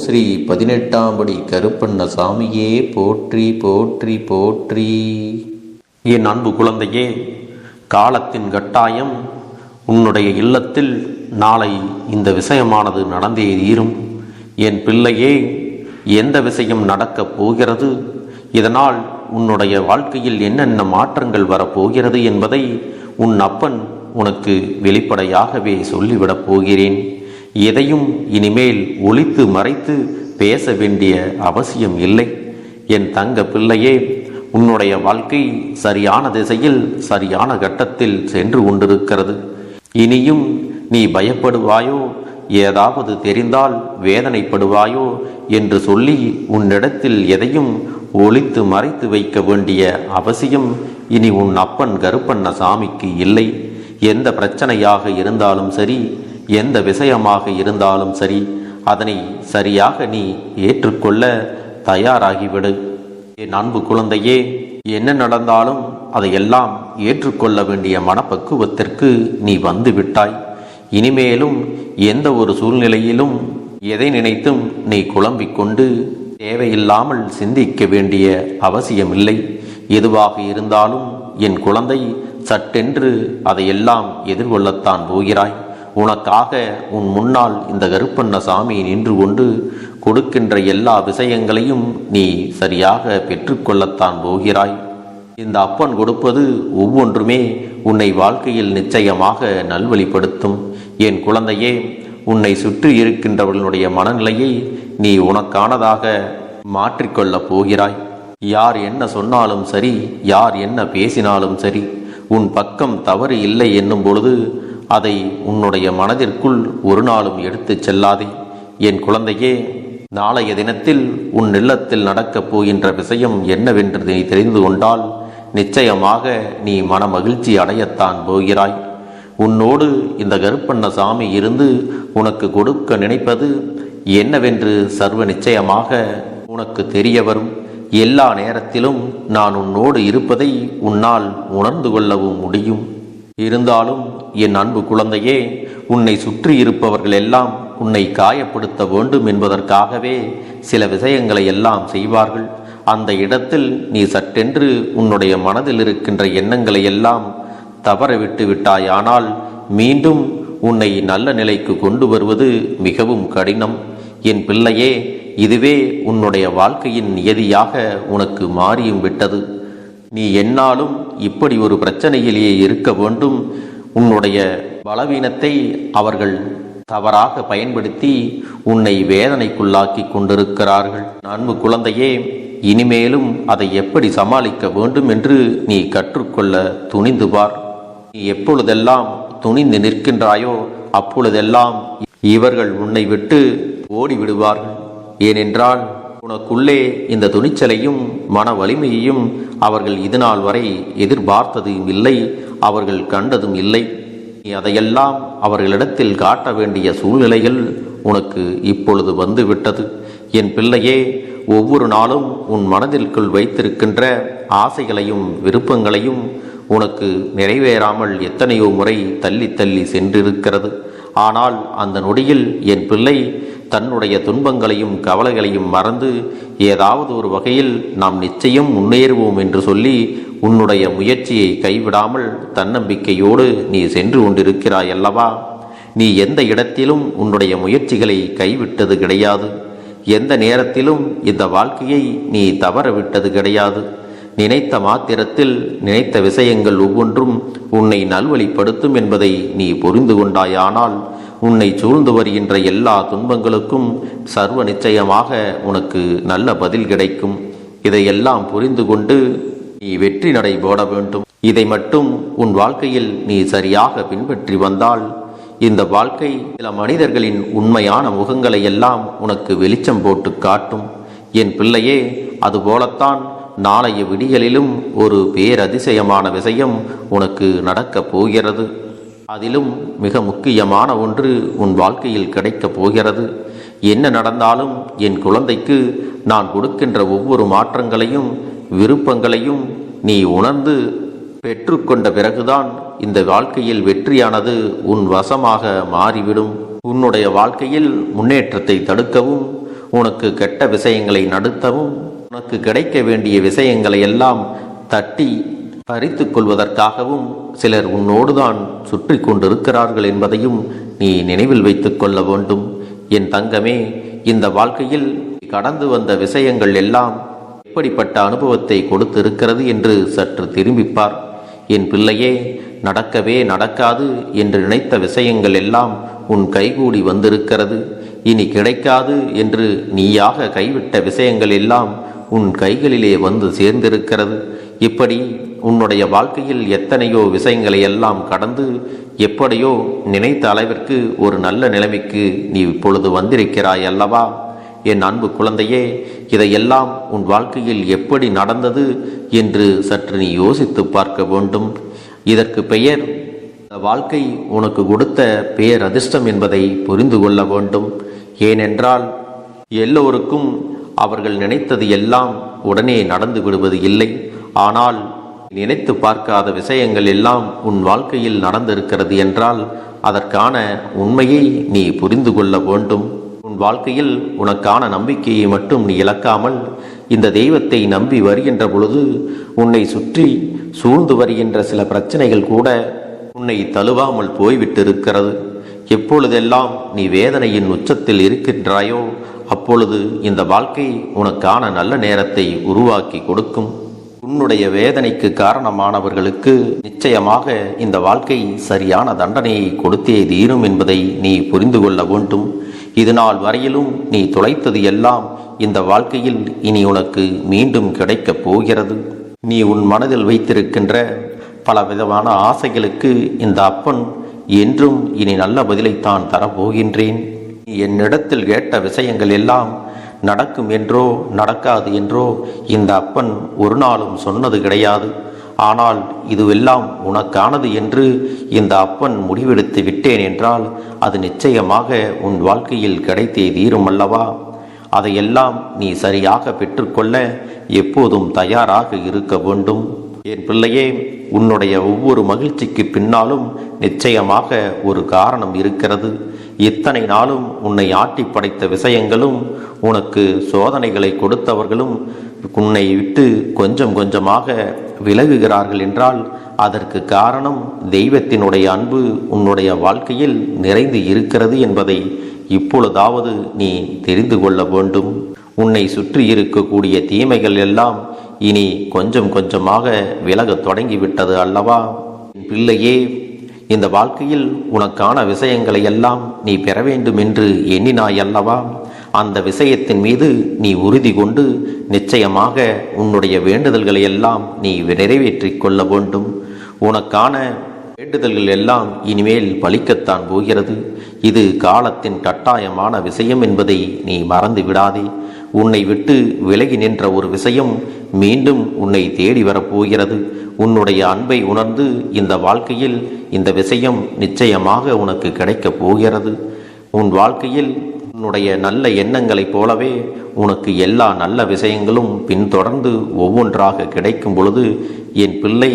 ஸ்ரீ 18ஆம் படி கருப்பண்ணசாமியே போற்றி போற்றி போற்றி. என் அன்பு குழந்தையே, காலத்தின் கட்டாயம் உன்னுடைய இல்லத்தில் நாளை இந்த விஷயமானது நடந்தே தீரும். என் பிள்ளையே, எந்த விஷயம் நடக்கப் போகிறது, இதனால் உன்னுடைய வாழ்க்கையில் என்னென்ன மாற்றங்கள் வரப்போகிறது என்பதை உன் அப்பன் உனக்கு வெளிப்படையாகவே சொல்லிவிடப் போகிறேன். எதையும் இனிமேல் ஒளித்து மறைத்து பேச வேண்டிய அவசியம் இல்லை. என் தங்க பிள்ளையே, உன்னுடைய வாழ்க்கை சரியான திசையில் சரியான கட்டத்தில் சென்று கொண்டிருக்கிறது. இனியும் நீ பயப்படுவாயோ, ஏதாவது தெரிந்தால் வேதனைப்படுவாயோ என்று சொல்லி உன்னிடத்தில் எதையும் ஒளித்து மறைத்து வைக்க வேண்டிய அவசியம் இனி உன் அப்பன் கருப்பண்ணசாமிக்கு இல்லை. எந்த பிரச்சனையாக இருந்தாலும் சரி, எந்த விஷயமாக இருந்தாலும் சரி, அதனை சரியாக நீ ஏற்றுக்கொள்ள தயாராகிவிடு. என் அன்பு குழந்தையே, என்ன நடந்தாலும் அதையெல்லாம் ஏற்றுக்கொள்ள வேண்டிய மனப்பக்குவத்திற்கு நீ வந்து விட்டாய். இனிமேலும் எந்த ஒரு சூழ்நிலையிலும் எதை நினைத்தும் நீ குழம்பிக் கொண்டு தேவையில்லாமல் சிந்திக்க வேண்டிய அவசியமில்லை. எதுவாக இருந்தாலும் என் குழந்தை, சட்டென்று அதையெல்லாம் எதிர்கொள்ளத்தான் போகிறாய். உனக்காக உன் முன்னால் இந்த கருப்பண்ணசாமி நின்று கொண்டு கொடுக்கின்ற எல்லா விஷயங்களையும் நீ சரியாக பெற்றுக்கொள்ளத்தான் போகிறாய். இந்த அப்பன் கொடுப்பது ஒவ்வொன்றுமே உன்னை வாழ்க்கையில் நிச்சயமாக நல்வழிப்படுத்தும். என் குழந்தையே, உன்னை சுற்றி இருக்கின்றவர்களுடைய மனநிலையை நீ உனக்கானதாக மாற்றிக்கொள்ளப் போகிறாய். யார் என்ன சொன்னாலும் சரி, யார் என்ன பேசினாலும் சரி, உன் பக்கம் தவறு இல்லை என்னும் பொழுது அதை உன்னுடைய மனதிற்குள் ஒரு நாளும் எடுத்துச் செல்லாதே. என் குழந்தையே, நாளைய தினத்தில் உன் இல்லத்தில் நடக்கப் போகின்ற விஷயம் என்னவென்று நீ தெரிந்து கொண்டால் நிச்சயமாக நீ மன மகிழ்ச்சி அடையத்தான் போகிறாய். உன்னோடு இந்த கருப்பண்ணசாமி இருந்து உனக்கு கொடுக்க நினைப்பது என்னவென்று சர்வ நிச்சயமாக உனக்கு தெரிய வரும். எல்லா நேரத்திலும் நான் உன்னோடு இருப்பதை உன்னால் உணர்ந்து கொள்ளவும் முடியும். இருந்தாலும் என் அன்பு குழந்தையே, உன்னை சுற்றி இருப்பவர்கள் எல்லாம் உன்னை காயப்படுத்த வேண்டும் என்பதற்காகவே சில விஷயங்களை எல்லாம் செய்வார்கள். அந்த இடத்தில் நீ சட்டென்று உன்னுடைய மனதில் இருக்கின்ற எண்ணங்களை எல்லாம் தவற விட்டு விட்டாயானால் மீண்டும் உன்னை நல்ல நிலைக்கு கொண்டு வருவது மிகவும் கடினம். என் பிள்ளையே, இதுவே உன்னுடைய வாழ்க்கையின் நியதியாக உனக்கு மாறியும் விட்டது. நீ என்னாலும் இப்படி ஒரு பிரச்சனையிலேயே இருக்க வேண்டும். உன்னுடைய பலவீனத்தை அவர்கள் தவறாக பயன்படுத்தி உன்னை வேதனைக்குள்ளாக்கி கொண்டிருக்கிறார்கள். அன்பு குழந்தையே, இனிமேலும் அதை எப்படி சமாளிக்க வேண்டும் என்று நீ கற்றுக்கொள்ள துணிந்து பார். நீ எப்பொழுதெல்லாம் துணிந்து நிற்கின்றாயோ அப்பொழுதெல்லாம் இவர்கள் உன்னை விட்டு ஓடிவிடுவார்கள். ஏனென்றால் உனக்குள்ளே இந்த துணிச்சலையும் மன வலிமையையும் அவர்கள் இதுநாள் வரை எதிர்பார்த்ததும் இல்லை, அவர்கள் கண்டதும் இல்லை. நீ அதையெல்லாம் அவர்களிடத்தில் காட்ட வேண்டிய சூழ்நிலைகள் உனக்கு இப்பொழுது வந்துவிட்டது. என் பிள்ளையே, ஒவ்வொரு நாளும் உன் மனதிற்குள் வைத்திருக்கின்ற ஆசைகளையும் விருப்பங்களையும் உனக்கு நிறைவேறாமல் எத்தனையோ முறை தள்ளி தள்ளி சென்றிருக்கிறது. ஆனால் அந்த நொடியில் என் பிள்ளை தன்னுடைய துன்பங்களையும் கவலைகளையும் மறந்து ஏதாவது ஒரு வகையில் நாம் நிச்சயம் முன்னேறுவோம் என்று சொல்லி உன்னுடைய முயற்சியை கைவிடாமல் தன்னம்பிக்கையோடு நீ சென்று கொண்டிருக்கிறாய் அல்லவா? நீ எந்த இடத்திலும் உன்னுடைய முயற்சிகளை கைவிட்டது கிடையாது. எந்த நேரத்திலும் இந்த வாழ்க்கையை நீ தவற விட்டது கிடையாது. நினைத்த மாத்திரத்தில் நினைத்த விஷயங்கள் ஒவ்வொன்றும் உன்னை நல்வழிப்படுத்தும் என்பதை நீ புரிந்து கொண்டாயானால் உன்னை சூழ்ந்து வருகின்ற எல்லா துன்பங்களுக்கும் சர்வ நிச்சயமாக உனக்கு நல்ல பதில் கிடைக்கும். இதையெல்லாம் புரிந்து கொண்டு நீ வெற்றி நடை போட வேண்டும். இதை மட்டும் உன் வாழ்க்கையில் நீ சரியாக பின்பற்றி வந்தால் இந்த வாழ்க்கை சில மனிதர்களின் உண்மையான முகங்களை எல்லாம் உனக்கு வெளிச்சம் போட்டு காட்டும். என் பிள்ளையே, அதுபோலத்தான் நாளைய விடியலிலும் ஒரு பேரதிசயமான விஷயம் உனக்கு நடக்கப் போகிறது. அதிலும் மிக முக்கியமான ஒன்று உன் வாழ்க்கையில் கிடைக்கப் போகிறது. என்ன நடந்தாலும் என் குழந்தைக்கு நான் கொடுக்கின்ற ஒவ்வொரு மாற்றங்களையும் விருப்பங்களையும் நீ உணர்ந்து பெற்றுக்கொண்ட பிறகுதான் இந்த வாழ்க்கையில் வெற்றியானது உன் வசமாக மாறிவிடும். உன்னுடைய வாழ்க்கையில் முன்னேற்றத்தை தடுக்கவும் உனக்கு கெட்ட விஷயங்களை நடத்தவும் உனக்கு கிடைக்க வேண்டிய விஷயங்களை எல்லாம் தட்டி பறித்து கொள்வதற்காகவும் சிலர் உன்னோடுதான் சுற்றி கொண்டிருக்கிறார்கள் என்பதையும் நீ நினைவில் வைத்துக் கொள்ள வேண்டும். என் தங்கமே, இந்த வாழ்க்கையில் கடந்து வந்த விஷயங்கள் எல்லாம் எப்படிப்பட்ட அனுபவத்தை கொடுத்திருக்கிறது என்று சற்று திரும்பிப்பார். என் பிள்ளையே, நடக்கவே நடக்காது என்று நினைத்த விஷயங்கள் எல்லாம் உன் கைகூடி வந்திருக்கிறது. இனி கிடைக்காது என்று நீயாக கைவிட்ட விஷயங்கள் எல்லாம் உன் கைகளிலே வந்து சேர்ந்திருக்கிறது. இப்படி உன்னுடைய வாழ்க்கையில் எத்தனையோ விஷயங்களை எல்லாம் கடந்து எப்படியோ நினைத்த அளவிற்கு ஒரு நல்ல நிலைமைக்கு நீ இப்பொழுது வந்திருக்கிறாய் அல்லவா? என் அன்பு குழந்தையே, இதையெல்லாம் உன் வாழ்க்கையில் எப்படி நடந்தது என்று சற்று நீ யோசித்து பார்க்க வேண்டும். இதற்கு பெயர் வாழ்க்கை உனக்கு கொடுத்த பேரதிர்ஷ்டம் என்பதை புரிந்து கொள்ள வேண்டும். ஏனென்றால் எல்லோருக்கும் அவர்கள் நினைத்தது எல்லாம் உடனே நடந்து விடுவது இல்லை. ஆனால் நினைத்து பார்க்காத விஷயங்கள் எல்லாம் உன் வாழ்க்கையில் நடந்திருக்கிறது என்றால் அதற்கான உண்மையை நீ புரிந்து கொள்ள வேண்டும். உன் வாழ்க்கையில் உனக்கான நம்பிக்கையை மட்டும் நீ இழக்காமல் இந்த தெய்வத்தை நம்பி வருகின்ற பொழுது உன்னை சுற்றி சூழ்ந்து வருகின்ற சில பிரச்சனைகள் கூட உன்னை தழுவாமல் போய்விட்டிருக்கிறது. எப்பொழுதெல்லாம் நீ வேதனையின் உச்சத்தில் இருக்கின்றாயோ அப்பொழுது இந்த வாழ்க்கை உனக்கான நல்ல நேரத்தை உருவாக்கி கொடுக்கும். உன்னுடைய வேதனைக்கு காரணமானவர்களுக்கு நிச்சயமாக இந்த வாழ்க்கை சரியான தண்டனையை கொடுத்தே தீரும் என்பதை நீ புரிந்து கொள்ள வேண்டும். இதுநாள் வரையிலும் நீ தொலைத்தது எல்லாம் இந்த வாழ்க்கையில் இனி உனக்கு மீண்டும் கிடைக்கப் போகிறது. நீ உன் மனதில் வைத்திருக்கின்ற பல விதமான ஆசைகளுக்கு இந்த அப்பன் என்றும் இனி நல்ல பதிலைத்தான் தரப்போகின்றேன். நீ என்னிடத்தில் கேட்ட விஷயங்கள் எல்லாம் நடக்கும் என்றோ நடக்காது என்றோ இந்த அப்பன் ஒரு நாளும் சொன்னது கிடையாது. ஆனால் இதுவெல்லாம் உனக்கானது என்று இந்த அப்பன் முடிவெடுத்து விட்டேன் என்றால் அது நிச்சயமாக உன் வாழ்க்கையில் கிடைத்தே தீரும் அல்லவா? அதையெல்லாம் நீ சரியாக பெற்றுக்கொள்ள எப்போதும் தயாராக இருக்க வேண்டும். என் பிள்ளையே, உன்னுடைய ஒவ்வொரு மகிழ்ச்சிக்கு பின்னாலும் நிச்சயமாக ஒரு காரணம் இருக்கிறது. இத்தனை நாளும் உன்னை ஆட்டி படைத்த விஷயங்களும் உனக்கு சோதனைகளை கொடுத்தவர்களும் உன்னை விட்டு கொஞ்சம் கொஞ்சமாக விலகுகிறார்கள் என்றால் அதற்கு காரணம் தெய்வத்தினுடைய அன்பு உன்னுடைய வாழ்க்கையில் நிறைந்து இருக்கிறது என்பதை இப்பொழுதாவது நீ தெரிந்து கொள்ள வேண்டும். உன்னை சுற்றி இருக்கக்கூடிய தீமைகள் எல்லாம் இனி கொஞ்சம் கொஞ்சமாக விலகத் தொடங்கிவிட்டது அல்லவா? பிள்ளையே, இந்த வாழ்க்கையில் உனக்கான விஷயங்களை எல்லாம் நீ பெற வேண்டும் என்று எண்ணினாய் அல்லவா? அந்த விஷயத்தின் மீது நீ உறுதி கொண்டு நிச்சயமாக உன்னுடைய வேண்டுதல்களை எல்லாம் நீ நிறைவேற்றிக் கொள்ள வேண்டும். உனக்கான வேண்டுதல்கள் எல்லாம் இனிமேல் பலிக்கத்தான் போகிறது. இது காலத்தின் கட்டாயமான விஷயம் என்பதை நீ மறந்து விடாதே. உன்னை விட்டு விலகி நின்ற ஒரு விஷயம் மீண்டும் உன்னை தேடி வரப்போகிறது. உன்னுடைய அன்பை உணர்ந்து இந்த வாழ்க்கையில் இந்த விஷயம் நிச்சயமாக உனக்கு கிடைக்கப் போகிறது. உன் வாழ்க்கையில் உன்னுடைய நல்ல எண்ணங்களைப் போலவே உனக்கு எல்லா நல்ல விஷயங்களும் பின்தொடர்ந்து ஒவ்வொன்றாக கிடைக்கும் பொழுது என் பிள்ளை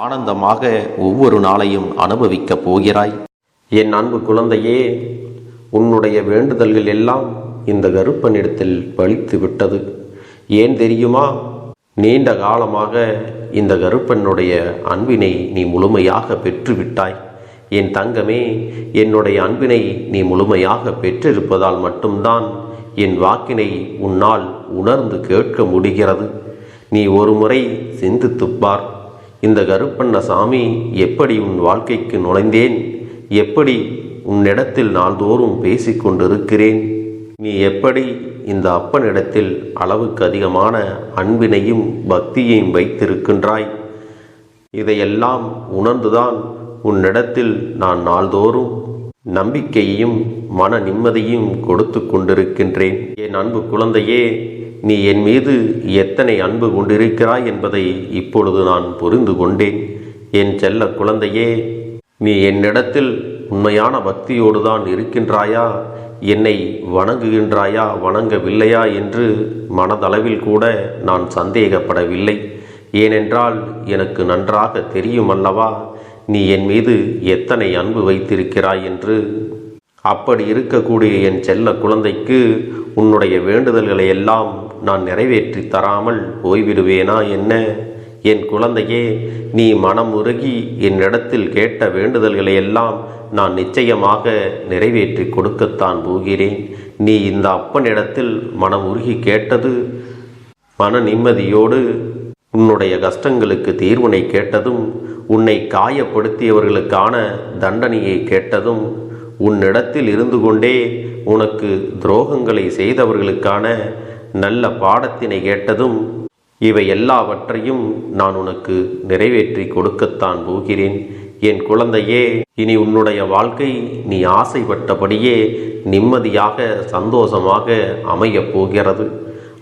ஆனந்தமாக ஒவ்வொரு நாளையும் அனுபவிக்கப் போகிறாய். என் அன்பு குழந்தையே, உன்னுடைய வேண்டுதல்கள் எல்லாம் இந்த கருப்பனிடத்தில் பலித்து விட்டது. ஏன் தெரியுமா? நீண்ட காலமாக இந்த கருப்பனுடைய அன்பினை நீ முழுமையாக பெற்றுவிட்டாய். என் தங்கமே, என்னுடைய அன்பினை நீ முழுமையாக பெற்றிருப்பதால் மட்டும்தான் என் வாக்கினை உன்னால் உணர்ந்து கேட்க முடிகிறது. நீ ஒரு முறை சிந்தித்துப்பார். இந்த கருப்பண்ணசாமி எப்படி உன் வாழ்க்கைக்கு நுழைந்தேன், எப்படி உன்னிடத்தில் நாள்தோறும் பேசிக்கொண்டிருக்கிறேன், நீ எப்படி இந்த அப்பனிடத்தில் அளவுக்கு அதிகமான அன்பினையும் பக்தியையும் வைத்திருக்கின்றாய். இதையெல்லாம் உணர்ந்துதான் உன்னிடத்தில் நான் நாள்தோறும் நம்பிக்கையையும் மன நிம்மதியும் கொடுத்து கொண்டிருக்கின்றேன். என் அன்பு குழந்தையே, நீ என் மீது எத்தனை அன்பு கொண்டிருக்கிறாய் என்பதை இப்பொழுது நான் புரிந்து கொண்டேன். என் செல்ல குழந்தையே, நீ என்னிடத்தில் உண்மையான பக்தியோடு தான் இருக்கின்றாயா, என்னை வணங்குகின்றாயா வணங்கவில்லையா என்று மனதளவில் கூட நான் சந்தேகப்படவில்லை. ஏனென்றால் எனக்கு நன்றாக தெரியும் அல்லவா நீ என் மீது எத்தனை அன்பு வைத்திருக்கிறாய் என்று. அப்படி இருக்கக்கூடிய என் செல்ல குழந்தைக்கு உன்னுடைய வேண்டுதல்களை எல்லாம் நான் நிறைவேற்றி தராமல் போய்விடுவேனா என்ன? என் குழந்தையே, நீ மனம் உருகி என்னிடத்தில் கேட்ட வேண்டுதல்களை எல்லாம் நான் நிச்சயமாக நிறைவேற்றி கொடுக்கத்தான் போகிறேன். நீ இந்த அப்பனிடத்தில் மனம் உருகி கேட்டது மன நிம்மதியோடு உன்னுடைய கஷ்டங்களுக்கு தீர்வினை கேட்டதும், உன்னை காயப்படுத்தியவர்களுக்கான தண்டனையை கேட்டதும், உன்னிடத்தில் இருந்து கொண்டே உனக்கு துரோகங்களை செய்தவர்களுக்கான நல்ல பாடத்தினை கேட்டதும், இவை எல்லாவற்றையும் நான் உனக்கு நிறைவேற்றி கொடுக்கத்தான் போகிறேன். என் குழந்தையே, இனி உன்னுடைய வாழ்க்கை நீ ஆசைப்பட்டபடியே நிம்மதியாக சந்தோஷமாக அமையப் போகிறது.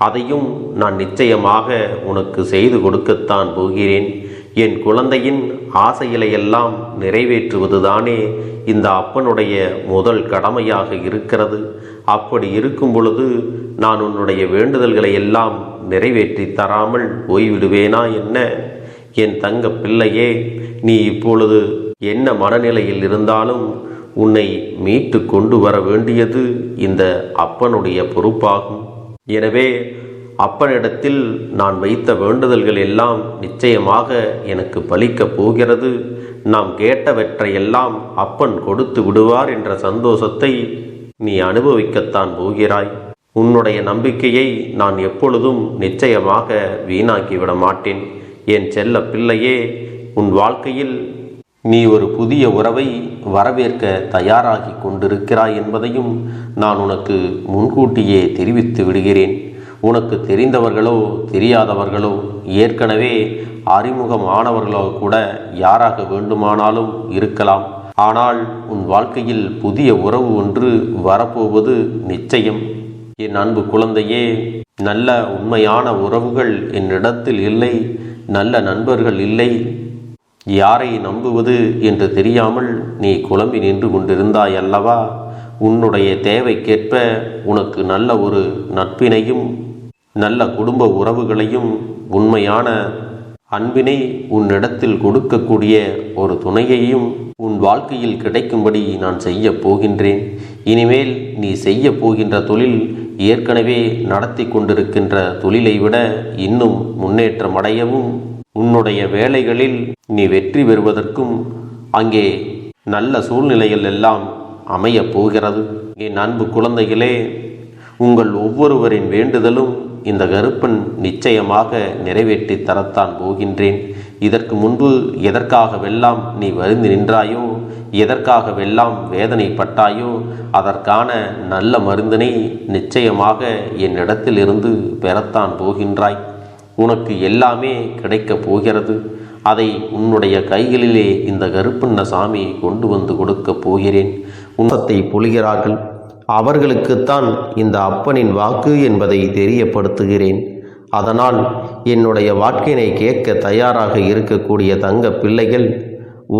அதையும் நான் நிச்சயமாக உனக்கு செய்து கொடுக்கத்தான் போகிறேன். என் குழந்தையின் ஆசைகளையெல்லாம் நிறைவேற்றுவதுதானே இந்த அப்பனுடைய முதல் கடமையாக இருக்கிறது. அப்படி இருக்கும் பொழுது நான் உன்னுடைய வேண்டுதல்களை எல்லாம் நிறைவேற்றி தராமல் போய்விடுவேனா என்ன? என் தங்க பிள்ளையே, நீ இப்பொழுது என்ன மனநிலையில் இருந்தாலும் உன்னை மீட்டு கொண்டு வர வேண்டியது இந்த அப்பனுடைய பொறுப்பாகும். எனவே அப்பனிடத்தில் நான் வைத்த வேண்டுதல்கள் எல்லாம் நிச்சயமாக எனக்கு பலிக்கப் போகிறது. நாம் கேட்டவற்றையெல்லாம் அப்பன் கொடுத்து விடுவார் என்ற சந்தோஷத்தை நீ அனுபவிக்கத்தான் போகிறாய். உன்னுடைய நம்பிக்கையை நான் எப்பொழுதும் நிச்சயமாக வீணாக்கிவிட மாட்டேன். என் செல்ல பிள்ளையே, உன் வாழ்க்கையில் நீ ஒரு புதிய உறவை வரவேற்க தயாராகி கொண்டிருக்கிறாய் என்பதையும் நான் உனக்கு முன்கூட்டியே தெரிவித்து விடுகிறேன். உனக்கு தெரிந்தவர்களோ தெரியாதவர்களோ ஏற்கனவே அறிமுகமானவர்களோ கூட யாராக வேண்டுமானாலும் இருக்கலாம். ஆனால் உன் வாழ்க்கையில் புதிய உறவு ஒன்று வரப்போவது நிச்சயம். என் அன்பு குழந்தையே, நல்ல உண்மையான உறவுகள் என்னிடத்தில் இல்லை, நல்ல நண்பர்கள் இல்லை. யாரை நம்புவது என்று தெரியாமல் நீ குழம்பி நின்று கொண்டிருந்தாய் அல்லவா? உன்னுடைய தேவைக்கேற்ப உனக்கு நல்ல ஒரு நட்பினையும் நல்ல குடும்ப உறவுகளையும் உண்மையான அன்பினை உன்னிடத்தில் கொடுக்கக்கூடிய ஒரு துணையையும் உன் வாழ்க்கையில் கிடைக்கும்படி நான் செய்ய போகின்றேன். இனிமேல் நீ செய்ய போகின்ற தொழில் ஏற்கனவே நடத்தி கொண்டிருக்கின்ற தொழிலை விட இன்னும் முன்னேற்றம் அடையவும், உன்னுடைய வேலைகளில் நீ வெற்றி பெறுவதற்கும் அங்கே நல்ல சூழ்நிலைகள் எல்லாம் அமையப் போகிறது. என் அன்பு குழந்தைகளே, உங்கள் ஒவ்வொருவரின் வேண்டுதலும் இந்த கருப்பன் நிச்சயமாக நிறைவேற்றி தரத்தான் போகின்றேன். இதற்கு முன்பு எதற்காகவெல்லாம் நீ வருந்தி நின்றாயோ, எதற்காகவெல்லாம் வேதனைப்பட்டாயோ, அதற்கான நல்ல மருந்தினை நிச்சயமாக என்னிடத்திலிருந்து பெறத்தான் போகின்றாய். உனக்கு எல்லாமே கிடைக்கப் போகிறது. அதை உன்னுடைய கைகளிலே இந்த கருப்பண்ண சாமி கொண்டு வந்து கொடுக்கப் போகிறேன். உன்னத்தை பொழிகிறார்கள். அவர்களுக்குத்தான் இந்த அப்பனின் வாக்கு என்பதை தெரியப்படுத்துகிறேன். அதனால் என்னுடைய வாக்கினை கேட்க தயாராக இருக்கக்கூடிய தங்க பிள்ளைகள்,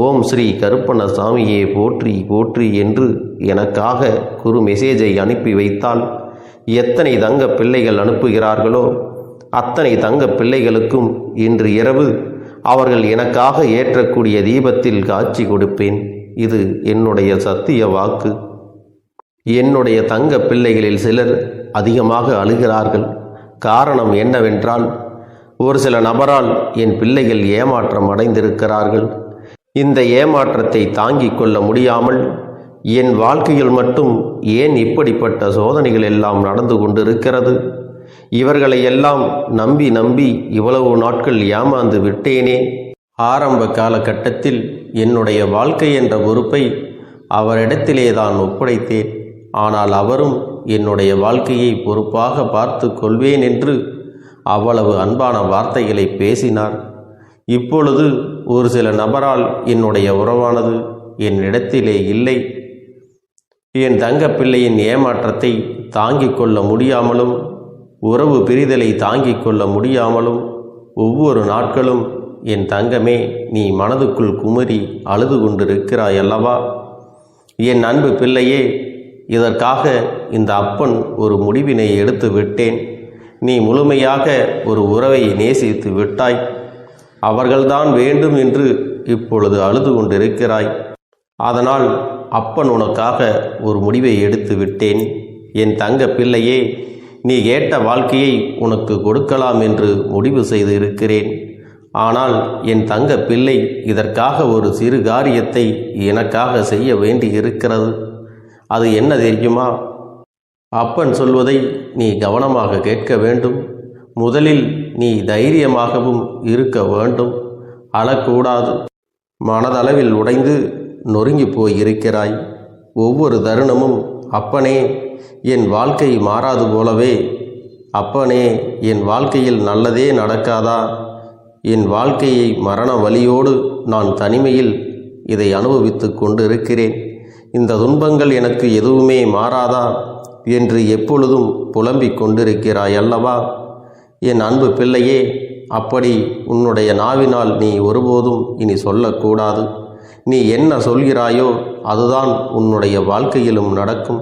ஓம் ஸ்ரீ கருப்பண்ண சாமியே போற்றி போற்றி என்று எனக்காக குறு மெசேஜை அனுப்பி வைத்தால், எத்தனை தங்க பிள்ளைகள் அனுப்புகிறார்களோ அத்தனை தங்க பிள்ளைகளுக்கும் இன்று இரவு அவர்கள் எனக்காக ஏற்றக்கூடிய தீபத்தில் காட்சி கொடுப்பேன். இது என்னுடைய சத்திய வாக்கு. என்னுடைய தங்க பிள்ளைகளில் சிலர் அதிகமாக அழுகிறார்கள். காரணம் என்னவென்றால், ஒரு சில நபரால் என் பிள்ளைகள் ஏமாற்றம் அடைந்திருக்கிறார்கள். இந்த ஏமாற்றத்தை தாங்கிக் கொள்ள முடியாமல் என் வாழ்க்கையில் மட்டும் ஏன் இப்படிப்பட்ட சோதனைகள் எல்லாம் நடந்து கொண்டிருக்கிறது? இவர்களை எல்லாம் நம்பி நம்பி இவ்வளவு நாட்கள் ஏமாந்து விட்டேனே. ஆரம்ப காலகட்டத்தில் என்னுடைய வாழ்க்கை என்ற பொறுப்பை அவரிடத்திலே தான் ஒப்படைத்தேன். ஆனால் அவரும் என்னுடைய வாழ்க்கையை பொறுப்பாக பார்த்து கொள்வேன் என்று அவ்வளவு அன்பான வார்த்தைகளை பேசினார். இப்பொழுது ஒரு சில நபரால் என்னுடைய உறவானது என்னிடத்திலே இல்லை. என் தங்க பிள்ளையின் ஏமாற்றத்தை தாங்கிக் கொள்ள முடியாமலும், உறவு பிரிதலை தாங்கிக் கொள்ள முடியாமலும் ஒவ்வொரு நாட்களும் என் தங்கமே நீ மனதுக்குள் குமரி அழுது கொண்டிருக்கிறாய் அல்லவா? என் அன்பு பிள்ளையே, இதற்காக இந்த அப்பன் ஒரு முடிவினை எடுத்து விட்டேன். நீ முழுமையாக ஒரு உறவை நேசித்து விட்டாய். அவர்கள்தான் வேண்டும் என்று இப்பொழுது அழுது கொண்டிருக்கிறாய். அதனால் அப்பன் உனக்காக ஒரு முடிவை எடுத்து விட்டேன். என் தங்க பிள்ளையே, நீ கேட்ட வாழ்க்கையை உனக்கு கொடுக்கலாம் என்று முடிவு செய்து இருக்கிறேன். ஆனால் என் தங்க பிள்ளை, இதற்காக ஒரு சிறு காரியத்தை எனக்காக செய்ய வேண்டி இருக்கிறது. அது என்ன தெரியுமா? அப்பன் சொல்வதை நீ கவனமாக கேட்க வேண்டும். முதலில் நீ தைரியமாகவும் இருக்க வேண்டும். அழக்கூடாது. மனதளவில் உடைந்து நொறுங்கி போய் இருக்கிறாய். ஒவ்வொரு தருணமும் அப்பனே, என் வாழ்க்கை மாறாது போலவே, அப்பனே, என் வாழ்க்கையில் நல்லதே நடக்காதா, என் வாழ்க்கையை மரண வலியோடு நான் தனிமையில் இதை அனுபவித்து கொண்டு இருக்கிறேன், இந்த துன்பங்கள் எனக்கு எதுவுமே மாறாதா என்று எப்பொழுதும் புலம்பிக் கொண்டிருக்கிறாய் அல்லவா? என் அன்பு பிள்ளையே, அப்படி உன்னுடைய நாவினால் நீ ஒருபோதும் இனி சொல்லக்கூடாது. நீ என்ன சொல்கிறாயோ அதுதான் உன்னுடைய வாழ்க்கையிலும் நடக்கும்.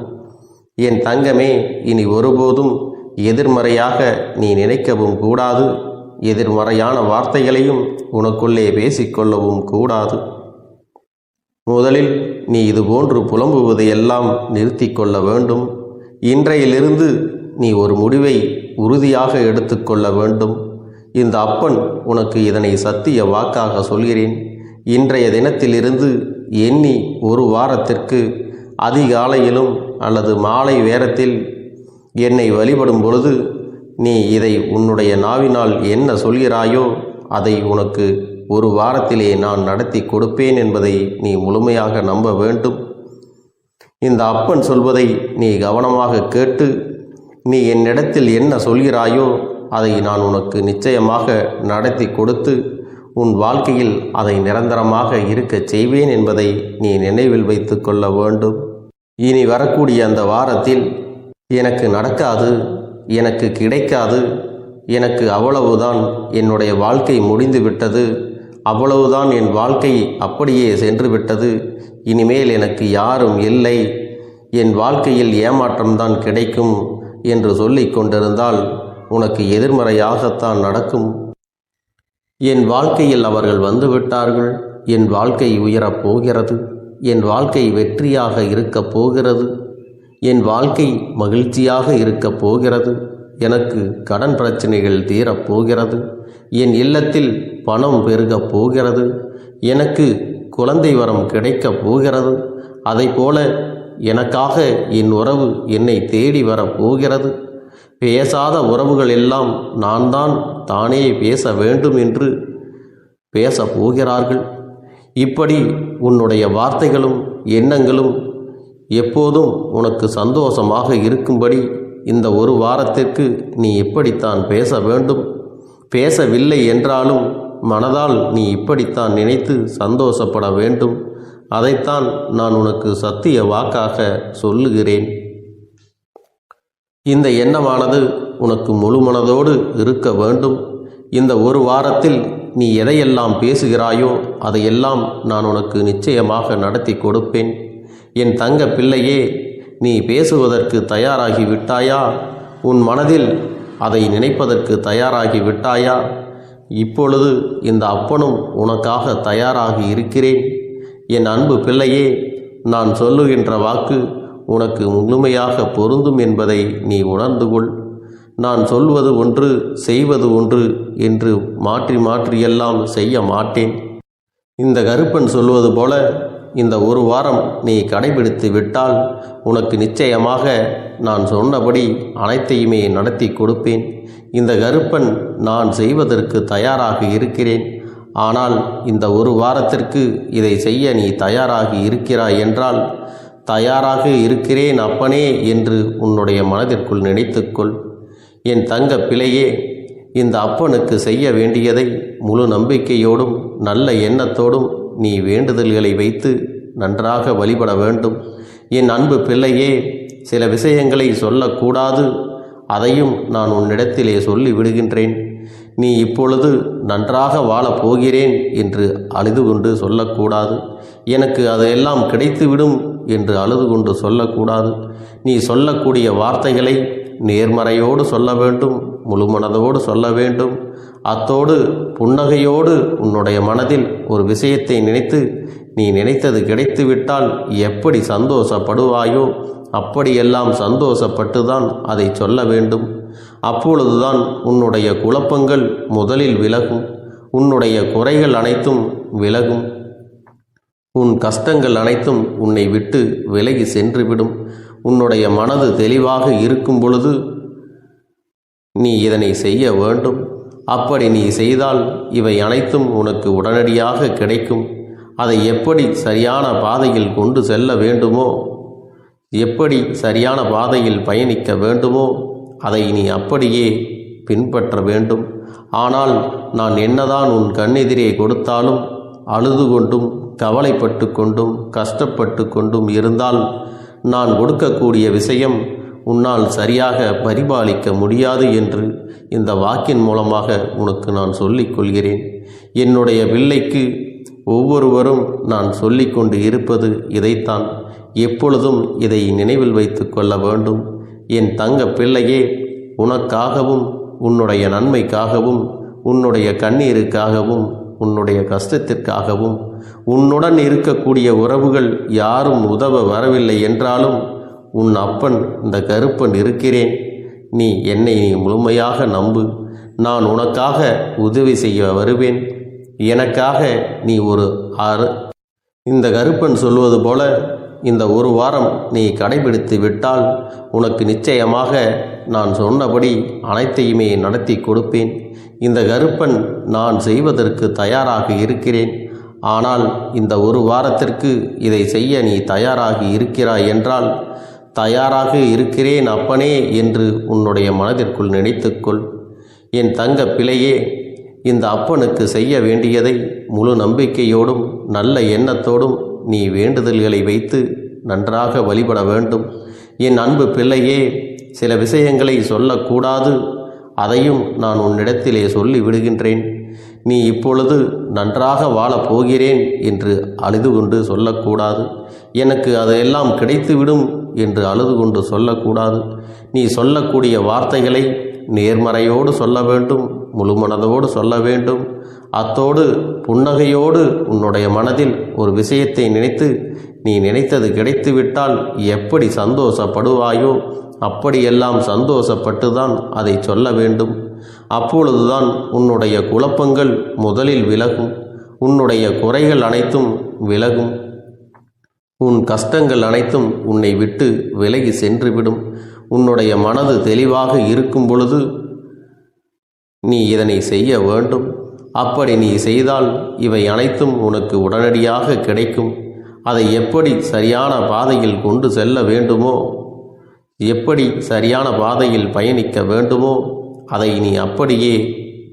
என் தங்கமே, இனி ஒருபோதும் எதிர்மறையாக நீ நினைக்கவும் கூடாது. எதிர்மறையான வார்த்தைகளையும் உனக்குள்ளே பேசிக்கொள்ளவும் கூடாது. முதலில் நீ இதுபோன்று புலம்புவதையெல்லாம் நிறுத்தி கொள்ள வேண்டும். இன்றையிலிருந்து நீ ஒரு முடிவை உறுதியாக எடுத்துக்கொள்ள வேண்டும். இந்த அப்பன் உனக்கு இதனை சத்திய வாக்காக சொல்கிறேன். இன்றைய தினத்திலிருந்து எண்ணி ஒரு வாரத்திற்கு அதிகாலையிலும் அல்லது மாலை நேரத்தில் என்னை வழிபடும் பொழுது நீ இதை உன்னுடைய நாவினால் என்ன சொல்கிறாயோ அதை உனக்கு ஒரு வாரத்திலே நான் நடத்தி கொடுப்பேன் என்பதை நீ முழுமையாக நம்ப வேண்டும். இந்த அப்பன் சொல்வதை நீ கவனமாக கேட்டு நீ என்னிடத்தில் என்ன சொல்கிறாயோ அதை நான் உனக்கு நிச்சயமாக நடத்தி கொடுத்து உன் வாழ்க்கையில் அதை நிரந்தரமாக இருக்கச் செய்வேன் என்பதை நீ நினைவில் வைத்து கொள்ள வேண்டும். இனி வரக்கூடிய அந்த வாரத்தில் எனக்கு நடக்காது, எனக்கு கிடைக்காது, எனக்கு அவ்வளவுதான், என்னுடைய வாழ்க்கை முடிந்து விட்டது, அவ்வளவுதான், என் வாழ்க்கை அப்படியே சென்று விட்டது, இனிமேல் எனக்கு யாரும் இல்லை, என் வாழ்க்கையில் ஏமாற்றம்தான் கிடைக்கும் என்று சொல்லிக் கொண்டிருந்தால் உனக்கு எதிர்மறையாகத்தான் நடக்கும். என் வாழ்க்கையில் அவர்கள் வந்துவிட்டார்கள், என் வாழ்க்கை உயரப் போகிறது, என் வாழ்க்கை வெற்றியாக இருக்கப் போகிறது, என் வாழ்க்கை மகிழ்ச்சியாக இருக்கப் போகிறது, எனக்கு கடன் பிரச்சனைகள் தீரப்போகிறது, என் இல்லத்தில் பணம் பெருகப் போகிறது, எனக்கு குழந்தை வரம் கிடைக்கப் போகிறது, அதைப்போல எனக்காக என் உறவு என்னை தேடி வரப்போகிறது, பேசாத உறவுகள் எல்லாம் நான் தான் தானே பேச வேண்டும் என்று பேசப் போகிறார்கள். இப்படி உன்னுடைய வார்த்தைகளும் எண்ணங்களும் எப்போதும் உனக்கு சந்தோஷமாக இருக்கும்படி இந்த ஒரு வாரத்திற்கு நீ இப்படித்தான் பேச வேண்டும். பேசவில்லை என்றாலும் மனதால் நீ இப்படித்தான் நினைத்து சந்தோஷப்பட வேண்டும். அதைத்தான் நான் உனக்கு சத்திய வாக்காக சொல்லுகிறேன். இந்த எண்ணமானது உனக்கு முழு மனதோடு இருக்க வேண்டும். இந்த ஒரு வாரத்தில் நீ எதையெல்லாம் பேசுகிறாயோ அதையெல்லாம் நான் உனக்கு நிச்சயமாக நடத்தி கொடுப்பேன். என் தங்க பிள்ளையே, நீ பேசுவதற்கு தயாராகி விட்டாயா? உன் மனதில் அதை நினைப்பதற்கு தயாராகி விட்டாயா? இப்பொழுது இந்த அப்பனும் உனக்காக தயாராகி இருக்கிறேன். என் அன்பு பிள்ளையே, நான் சொல்லுகின்ற வாக்கு உனக்கு முழுமையாக பொருந்தும் என்பதை நீ உணர்ந்து கொள். நான் சொல்வது ஒன்று செய்வது ஒன்று என்று மாற்றி மாற்றியெல்லாம் செய்ய மாட்டேன். இந்த கருப்பன் சொல்வது போல இந்த ஒரு வாரம் நீ கடைபிடித்து விட்டால் உனக்கு நிச்சயமாக நான் சொன்னபடி அனைத்தையுமே நடத்தி கொடுப்பேன். இந்த கருப்பன் நான் செய்வதற்கு தயாராக இருக்கிறேன். ஆனால் இந்த ஒரு வாரத்திற்கு இதை செய்ய நீ தயாராகி இருக்கிறாய் என்றால், தயாராக இருக்கிறேன் அப்பனே என்று உன்னுடைய மனதிற்குள் நினைத்துக்கொள். என் தங்க பிள்ளையே, இந்த அப்பனுக்கு செய்ய வேண்டியதை முழு நம்பிக்கையோடும் நல்ல எண்ணத்தோடும் நீ வேண்டுதல்களை வைத்து நன்றாக வழிபட வேண்டும். என் அன்பு பிள்ளையே, சில விஷயங்களை சொல்லக்கூடாது, அதையும் நான் உன்னிடத்திலே சொல்லி விடுகின்றேன். நீ இப்பொழுது நன்றாக வாழப் போகிறேன் என்று அழுது கொண்டு சொல்லக்கூடாது. எனக்கு அதையெல்லாம் கிடைத்துவிடும் என்று அழுது கொண்டு சொல்லக்கூடாது. நீ சொல்லக்கூடிய வார்த்தைகளை நேர்மறையோடு சொல்ல வேண்டும், முழுமனதோடு சொல்ல வேண்டும். அத்தோடு புன்னகையோடு உன்னுடைய மனதில் ஒரு விஷயத்தை நினைத்து நீ நினைத்தது கிடைத்துவிட்டால் எப்படி சந்தோஷப்படுவாயோ அப்படியெல்லாம் சந்தோஷப்பட்டுதான் அதை சொல்ல வேண்டும். அப்பொழுதுதான் உன்னுடைய குழப்பங்கள் முதலில் விலகும், உன்னுடைய குறைகள் அனைத்தும் விலகும், உன் கஷ்டங்கள் அனைத்தும் உன்னை விட்டு விலகி சென்றுவிடும். உன்னுடைய மனது தெளிவாக இருக்கும் பொழுது நீ இதனை செய்ய வேண்டும். அப்படி நீ செய்தால் இவை அனைத்தும் உனக்கு உடனடியாக கிடைக்கும். அதை எப்படி சரியான பாதையில் கொண்டு செல்ல வேண்டுமோ, எப்படி சரியான பாதையில் பயணிக்க வேண்டுமோ அதை நீ அப்படியே பின்பற்ற வேண்டும். ஆனால் நான் என்னதான் உன் கண்ணெதிரே கொடுத்தாலும் அழுது கொண்டும் கவலைப்பட்டு கொண்டும் கஷ்டப்பட்டு கொண்டும் இருந்தால் நான் கொடுக்கக்கூடிய விஷயம் உன்னால் சரியாக பரிபாலிக்க முடியாது என்று இந்த வாக்கின் மூலமாக உனக்கு நான் சொல்லிக் கொள்கிறேன். என்னுடைய பிள்ளைக்கு ஒவ்வொருவரும் நான் சொல்லிக்கொண்டு இருப்பது இதைத்தான். எப்பொழுதும் இதை நினைவில் வைத்து கொள்ள வேண்டும். என் தங்க பிள்ளையே, உனக்காகவும் உன்னுடைய நன்மைக்காகவும் உன்னுடைய கண்ணீருக்காகவும் உன்னுடைய கஷ்டத்திற்காகவும் உன்னுடன் இருக்கக்கூடிய உறவுகள் யாரும் உதவ வரவில்லை என்றாலும் உன் அப்பன் இந்த கருப்பன் இருக்கிறேன். நீ என்னை முழுமையாக நம்பு. நான் உனக்காக உதவி செய்ய வருவேன். எனக்காக நீ இந்த கருப்பன் சொல்வது போல இந்த ஒரு வாரம் நீ கடைபிடித்து விட்டால் உனக்கு நிச்சயமாக நான் சொன்னபடி அனைத்தையுமே நடத்தி கொடுப்பேன். இந்த கருப்பன் நான் செய்வதற்கு தயாராக இருக்கிறேன். ஆனால் இந்த ஒரு வாரத்திற்கு இதை செய்ய நீ தயாராகி இருக்கிறாய் என்றால், தயாராக இருக்கிறேன் அப்பனே என்று உன்னுடைய மனதிற்குள் நினைத்துக்கொள். என் தங்க பிள்ளையே, இந்த அப்பனுக்கு செய்ய வேண்டியதை முழு நம்பிக்கையோடும் நல்ல எண்ணத்தோடும் நீ வேண்டுதல்களை வைத்து நன்றாக வழிபட வேண்டும். என் அன்பு பிள்ளையே, சில விஷயங்களை சொல்லக்கூடாது, அதையும் நான் உன்னிடத்திலே சொல்லி விடுகின்றேன். நீ இப்பொழுது நன்றாக வாழப் போகிறேன் என்று அழுது கொண்டு சொல்லக்கூடாது. எனக்கு அதையெல்லாம் கிடைத்துவிடும் என்று அழுது கொண்டு சொல்லக்கூடாது. நீ சொல்லக்கூடிய வார்த்தைகளை நேர்மறையோடு சொல்ல வேண்டும், முழுமனதோடு சொல்ல வேண்டும். அத்தோடு புன்னகையோடு உன்னுடைய மனதில் ஒரு விஷயத்தை நினைத்து நீ நினைத்தது கிடைத்துவிட்டால் எப்படி சந்தோஷப்படுவாயோ அப்படியெல்லாம் சந்தோஷப்பட்டுதான் அதை சொல்ல வேண்டும். அப்பொழுதுதான் உன்னுடைய குழப்பங்கள் முதலில் விலகும், உன்னுடைய குறைகள் அனைத்தும் விலகும், உன் கஷ்டங்கள் அனைத்தும் உன்னை விட்டு விலகி சென்றுவிடும். உன்னுடைய மனது தெளிவாக இருக்கும் பொழுது நீ இதனை செய்ய வேண்டும். அப்படி நீ செய்தால் இவை அனைத்தும் உனக்கு உடனடியாக கிடைக்கும். அதை எப்படி சரியான பாதையில் கொண்டு செல்ல வேண்டுமோ, எப்படி சரியான பாதையில் பயணிக்க வேண்டுமோ அதை நீ அப்படியே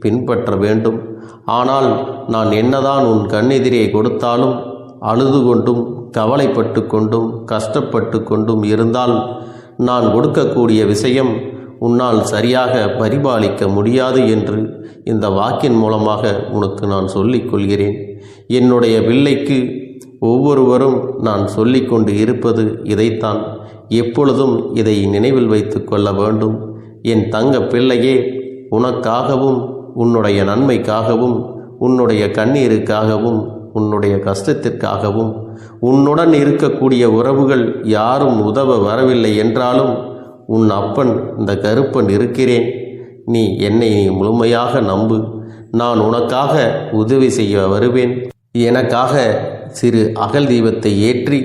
பின்பற்ற வேண்டும். ஆனால் நான் என்னதான் உன் கண்ணெதிரே கொடுத்தாலும் அழுது கொண்டும் கவலைப்பட்டு கொண்டும் கஷ்டப்பட்டு கொண்டும் இருந்தால் நான் கொடுக்கக்கூடிய விஷயம் உன்னால் சரியாக பரிபாலிக்க முடியாது என்று இந்த வாக்கின் மூலமாக உனக்கு நான் சொல்லிக் கொள்கிறேன். என்னுடைய பிள்ளைக்கு ஒவ்வொருவரும் நான் சொல்லிக்கொண்டு இருப்பது இதைத்தான். எப்பொழுதும் இதை நினைவில் வைத்து கொள்ள வேண்டும். என் தங்க பிள்ளையே, உனக்காகவும் உன்னுடைய நன்மைக்காகவும் உன்னுடைய கண்ணீருக்காகவும் உன்னுடைய கஷ்டத்திற்காகவும் உன்னுடன் இருக்கக்கூடிய உறவுகள் யாரும் உதவ வரவில்லை என்றாலும் உன் அப்பன் இந்த கருப்பன் இருக்கிறேன். நீ என்னை முழுமையாக நம்பு. நான் உனக்காக உதவி செய்ய வருவேன். எனக்காக சிறு அகல் தீபத்தை ஏற்றி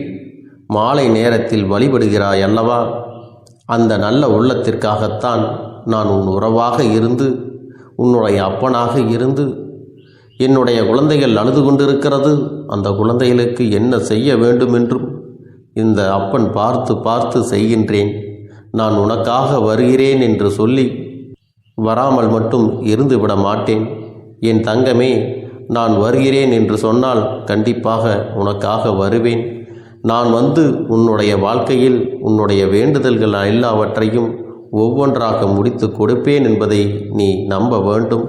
மாலை நேரத்தில் வழிபடுகிறாய் அல்லவா? அந்த நல்ல உள்ளத்திற்காகத்தான் நான் உன் உறவாக இருந்து உன்னுடைய அப்பனாக இருந்து என்னுடைய குழந்தைகள் அழுது கொண்டிருக்கிறது, அந்த குழந்தைகளுக்கு என்ன செய்ய வேண்டும் என்றும் இந்த அப்பன் பார்த்து பார்த்து செய்கின்றேன். நான் உனக்காக வருகிறேன் என்று சொல்லி வராமல் மட்டும் இருந்து விட மாட்டேன். என் தங்கமே, நான் வருகிறேன் என்று சொன்னால் கண்டிப்பாக உனக்காக வருவேன். நான் வந்து உன்னுடைய வாழ்க்கையில் உன்னுடைய வேண்டுதல்கள் எல்லாவற்றையும் ஒவ்வொன்றாக முடித்து கொடுப்பேன் என்பதை நீ நம்ப வேண்டும்.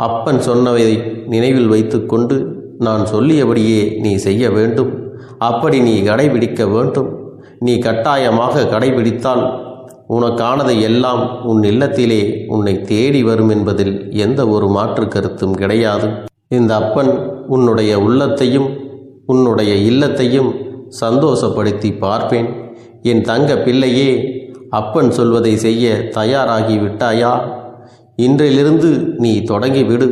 அப்பன் சொன்னதை நினைவில் வைத்து கொண்டு நான் சொல்லியபடியே நீ செய்ய வேண்டும். அப்படி நீ கடைபிடிக்க வேண்டும். நீ கட்டாயமாக கடைபிடித்தால் உனக்கானதை எல்லாம் உன் இல்லத்திலே உன்னை தேடி வரும் என்பதில் எந்த ஒரு மாற்று கருத்தும் கிடையாது. இந்த அப்பன் உன்னுடைய உள்ளத்தையும் உன்னுடைய இல்லத்தையும் சந்தோஷப்படுத்தி பார்ப்பேன். என் தங்க பிள்ளையே, அப்பன் சொல்வதை செய்ய தயாராகி விட்டாயா? இன்றிலிருந்து நீ தொடங்கிவிடு.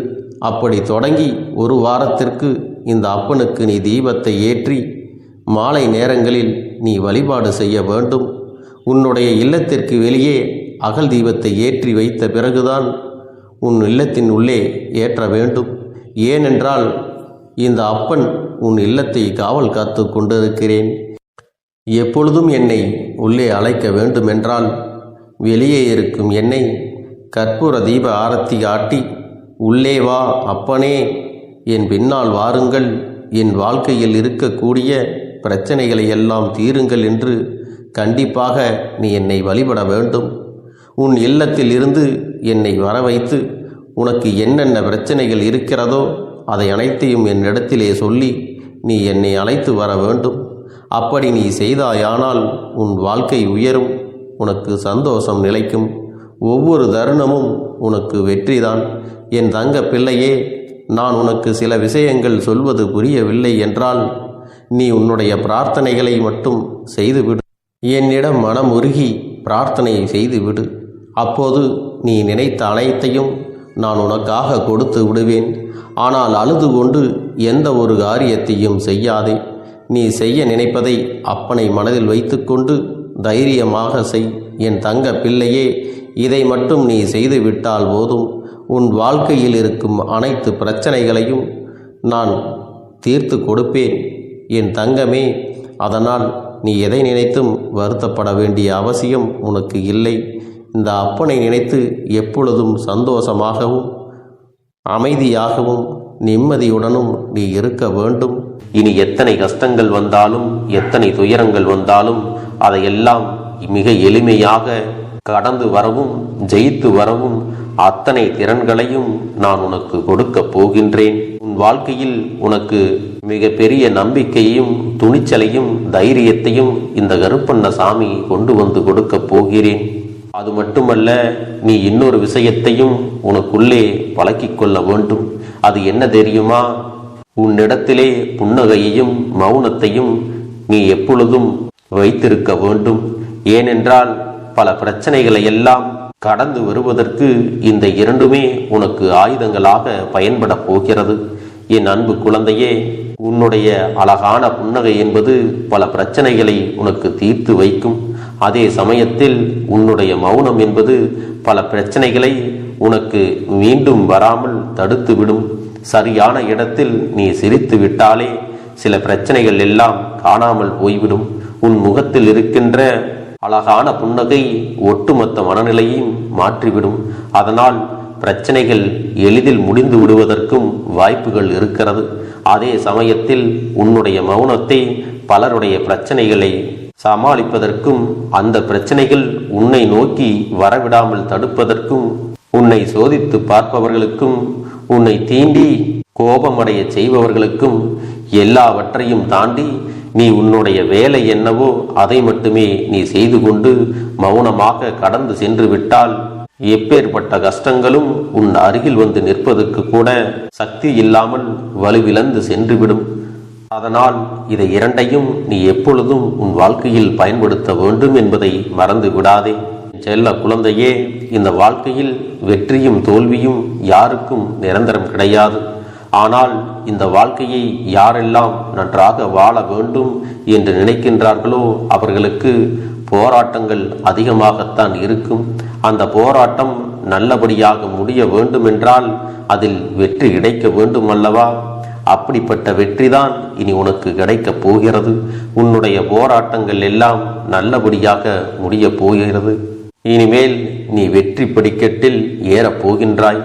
அப்படி தொடங்கி ஒரு வாரத்திற்கு இந்த அப்பனுக்கு நீ தீபத்தை ஏற்றி மாலை நேரங்களில் நீ வழிபாடு செய்ய வேண்டும். உன்னுடைய இல்லத்திற்கு வெளியே அகல் தீபத்தை ஏற்றி வைத்த பிறகுதான் உன் இல்லத்தின் உள்ளே ஏற்ற வேண்டும். ஏனென்றால் இந்த அப்பன் உன் இல்லத்தை காவல் காத்து கொண்டிருக்கிறேன். எப்பொழுதும் என்னை உள்ளே அழைக்க வேண்டுமென்றால் வெளியே இருக்கும் என்னை கற்பூர தீப ஆரத்தி காட்டி உள்ளே வா அப்பனே, என் பின்னால் வாருங்கள், என் வாழ்க்கையில் இருக்கக்கூடிய பிரச்சனைகளை எல்லாம் தீருங்கள் என்று கண்டிப்பாக நீ என்னை வழிபட வேண்டும். உன் இல்லத்தில் இருந்து என்னை வர வைத்து உனக்கு என்னென்ன பிரச்சனைகள் இருக்கிறதோ அதை அனைத்தையும் என்னிடத்திலே சொல்லி நீ என்னை அழைத்து வர வேண்டும். அப்படி நீ செய்தாயானால் உன் வாழ்க்கை உயரும், உனக்கு சந்தோஷம் நிலைக்கும், ஒவ்வொரு தருணமும் உனக்கு வெற்றிதான். என் தங்க பிள்ளையே, நான் உனக்கு சில விஷயங்கள் சொல்வது புரியவில்லை என்றால் நீ உன்னுடைய பிரார்த்தனைகளை மட்டும் செய்துவிடு. என்னிடம் மனம் உருகி பிரார்த்தனை செய்துவிடு. அப்போது நீ நினைத்த அனைத்தையும் நான் உனக்காக கொடுத்து விடுவேன். ஆனால் அழுது கொண்டு எந்த ஒரு காரியத்தையும் செய்யாதே. நீ செய்ய நினைப்பதை அப்பனை மனதில் வைத்துக்கொண்டு தைரியமாக செய். என் தங்க பிள்ளையே, இதை மட்டும் நீ செய்துவிட்டால் போதும். உன் வாழ்க்கையில் இருக்கும் அனைத்து பிரச்சனைகளையும் நான் தீர்த்து கொடுப்பேன் என் தங்கமே. அதனால் நீ எதை நினைத்தும் வருத்தப்பட வேண்டிய அவசியம் உனக்கு இல்லை. இந்த அப்பனை நினைத்து எப்பொழுதும் சந்தோஷமாகவும் அமைதியாகவும் நிம்மதியுடனும் நீ இருக்க வேண்டும். இனி எத்தனை கஷ்டங்கள் வந்தாலும் எத்தனை துயரங்கள் வந்தாலும் அதையெல்லாம் மிக எளிமையாக கடந்து வரவும் ஜெயித்து வரவும் அத்தனை திறன்களையும் நான் உனக்கு கொடுக்க போகின்றேன். உன் வாழ்க்கையில் உனக்கு மிக பெரிய நம்பிக்கையையும் துணிச்சலையும் தைரியத்தையும் இந்த கருப்பண்ணசாமி கொண்டு வந்து கொடுக்க போகிறேன். அது மட்டுமல்ல, நீ இன்னொரு விஷயத்தையும் உனக்குள்ளே பழக்கிக் கொள்ள வேண்டும். அது என்ன தெரியுமா? உன்னிடத்திலே புன்னகையையும் மௌனத்தையும் நீ எப்பொழுதும் வைத்திருக்க வேண்டும். ஏனென்றால் பல பிரச்சனைகளை எல்லாம் கடந்து வருவதற்கு இந்த இரண்டுமே உனக்கு ஆயுதங்களாக பயன்பட போகிறது. என் அன்பு குழந்தையே, உன்னுடைய அழகான புன்னகை என்பது பல பிரச்சனைகளை உனக்கு தீர்த்து வைக்கும். அதே சமயத்தில் உன்னுடைய மௌனம் என்பது பல பிரச்சனைகளை உனக்கு மீண்டும் வராமல் தடுத்துவிடும். சரியான இடத்தில் நீ சிரித்து விட்டாலே சில பிரச்சனைகள் எல்லாம் காணாமல் போய்விடும். உன் முகத்தில் இருக்கின்ற அழகான புன்னகை ஒட்டுமொத்த மனநிலையையும் மாற்றிவிடும். அதனால் பிரச்சனைகள் எளிதில் முடிந்து விடுவதற்கும் வாய்ப்புகள் இருக்கிறது. அதே சமயத்தில் உன்னுடைய மௌனத்தை பலருடைய பிரச்சனைகளை சமாளிப்பதற்கும் அந்த பிரச்சனைகள் உன்னை நோக்கி வரவிடாமல் தடுப்பதற்கும் உன்னை சோதித்து பார்ப்பவர்களுக்கும் உன்னை தீண்டி கோபமடைய செய்பவர்களுக்கும் எல்லாவற்றையும் தாண்டி நீ உன்னுடைய வேலை என்னவோ அதை மட்டுமே நீ செய்து கொண்டு மௌனமாக கடந்து சென்று விட்டால் எப்பேற்பட்ட கஷ்டங்களும் உன் அருகில் வந்து நிற்பதற்கு கூட சக்தி இல்லாமல் வலுவிழந்து சென்றுவிடும். அதனால் இதை இரண்டையும் நீ எப்பொழுதும் உன் வாழ்க்கையில் பயன்படுத்த வேண்டும் என்பதை மறந்து விடாதே. செல்ல குழந்தையே, இந்த வாழ்க்கையில் வெற்றியும் தோல்வியும் யாருக்கும் நிரந்தரம் கிடையாது. ஆனால் இந்த வாழ்க்கையை யாரெல்லாம் நன்றாக வாழ வேண்டும் என்று நினைக்கின்றார்களோ அவர்களுக்கு போராட்டங்கள் அதிகமாகத்தான் இருக்கும். அந்த போராட்டம் நல்லபடியாக முடிய வேண்டுமென்றால் அதில் வெற்றி கிடைக்க வேண்டும் அல்லவா? அப்படிப்பட்ட வெற்றிதான் இனி உனக்கு கிடைக்கப் போகிறது. உன்னுடைய போராட்டங்கள் எல்லாம் நல்லபடியாக முடிய போகிறது. இனிமேல் நீ வெற்றி படிக்கட்டில் ஏறப் போகின்றாய்.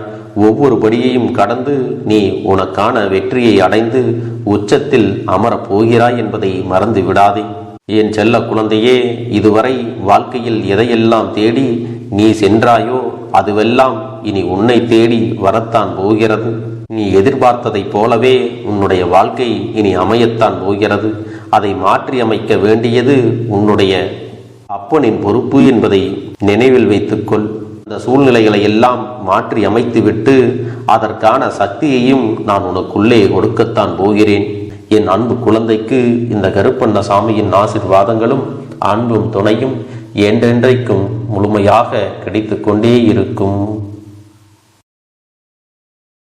ஒவ்வொரு படியையும் கடந்து நீ உனக்கான வெற்றியை அடைந்து உச்சத்தில் அமரப் போகிறாய் என்பதை மறந்து விடாதே. என் செல்ல குழந்தையே, இதுவரை வாழ்க்கையில் எதையெல்லாம் தேடி நீ சென்றாயோ அதுவெல்லாம் இனி உன்னை தேடி வரத்தான் போகிறது. நீ எதிர்பார்த்ததைப் போலவே உன்னுடைய வாழ்க்கை இனி அமையத்தான் போகிறது. அதை மாற்றி அமைக்க வேண்டியது உன்னுடைய அப்பனின் பொறுப்பு என்பதை நினைவில் வைத்துக்கொள். இந்த சூழ்நிலைகளை எல்லாம் மாற்றி அமைத்துவிட்டு அதற்கான சக்தியையும் நான் உனக்குள்ளே கொடுக்கத்தான் போகிறேன். என் அன்பு குழந்தைக்கு இந்த கருப்பண்ணசாமியின் ஆசீர்வாதங்களும் அன்பும் துணையும் என்றென்றைக்கும் முழுமையாக கிடைத்து கொண்டே இருக்கும்.